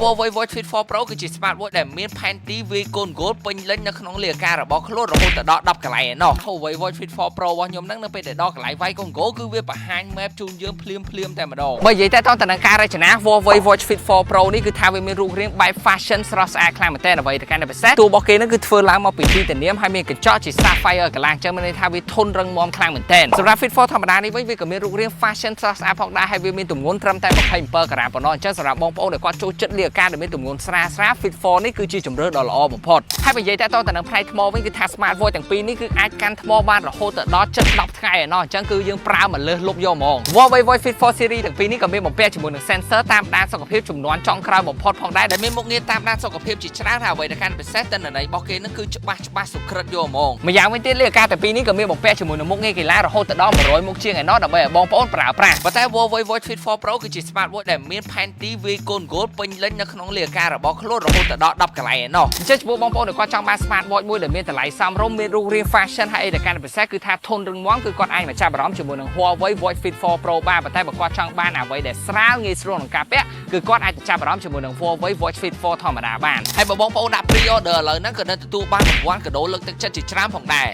Huawei Watch Fit 4 Pro គឺជា Smart Watch ដែលមានផែនទីវាយកូនគោលពេញលេញនៅក្នុងលាការរបស់ខ្លួនរហូតដល់10កន្លែងឯណោះ Huawei Watch Fit 4 Pro របស់ខ្ញុំហ្នឹងនៅពេលដែលដល់កន្លែងវាយកូនគោលគឺវាបង្ហាញ map ជូនយើងភ្លាមតែម្ដងបើនិយាយតែតទៅនឹងការរចនា Huawei Watch Fit 4 Pro នេះគឺថាវាមានរូបរាងបែប fashion ស្រស់ស្អាតខ្លាំងមែនទែនអ្វីទៅកាន់តែពិសេសតួរបស់គេហ្នឹងគឺធ្វើឡើងមកពីទីតានាមហើយមានកញ្ចក់ជា sapphire កន្លងចឹងមានន័យថាវាធន់រឹងមាំខ្លាំងមែនទែនសម្រាប់ Fit 4 ធម្មតានេះវិញវាក៏មានរូបរាង fashion ស្រស់ស្អាតផងដែរហើយវាមានទម្ងន់ត្រឹមតែ27ក្រាមប៉ុណ្ណោះអញ្ចឹងសម្រាប់បងប្អូនដែលគាត់ចូលចិត្តលាការដែលមានទម្ងន់ស្រាល Fit 4 នេះគឺជាជម្រើសដ៏ល្អបំផុតហើយបើនិយាយតែតទៅនឹងផ្នែកថ្មវិញគឺថា Smart Watch ទាំងពីរនេះគឺអាចកាន់ថ្មបានរហូតដល់ជិត10ថ្ងៃឯណោះអញ្ចឹងគឺយើងប្រើមកលើសលប់យកហ្មង Huawei Watch Fit 4 Series ទាំងពីរនេះក៏មានបំពាក់ជាមួយនឹង sensor តាមដានសុខភាពចំនួនចុងក្រោយបំផុតផងដែរដែលមានមុខងារតាមដានសុខភាពជាច្រើនហើយអ្វីដែលកាន់ពិសេសទិន្នន័យរបស់គេនឹងគឺច្បាស់សុក្រិតយកហ្មងម្យ៉ាងវិញទៀតលាការទាំងពីរនេះក៏មានបំពាក់ជាមួយនឹងមុខងារកីឡារហូតដល់100មុខជាងឯណោះដើម្បីឲ្យបងប្អូនប្រើប្រាស់ប៉ុន្តែ Huawei Watch Fit 4 Pro គឺជា Smart Watch ដែលមានផែនទីវាយកូនគោលពេញលេញនៅក្នុងលាការរបស់ខ្លួនរហូតដល់10កន្លែងឯណោះអញ្ចឹងចំពោះបងប្អូនដែលគាត់ចង់បាន Smart Watch មួយដែលមានតម្លៃសមរម្យមានរូបរាង fashion ហើយអីដែលកាន់ពិសេសគឺថាធន់រឹងមាំគឺគាត់អាចមកចាប់អារម្មណ៍ជាមួយនឹង Huawei Watch Fit 4 Pro បានប៉ុន្តែបើគាត់ចង់បានអ្វីដែលស្រាលងាយស្រួលក្នុងការពាក់គឺគាត់អាចចាប់អារម្មណ៍ជាមួយនឹង Huawei Watch Fit 4 ធម្មតាបានហើយបើបងប្អូនដាក់ pre order ឥឡូវហ្នឹងក៏នឹងទទួលបានរង្វាន់កាដូលើកទឹកចិត្តជាច្រើនផងដែរ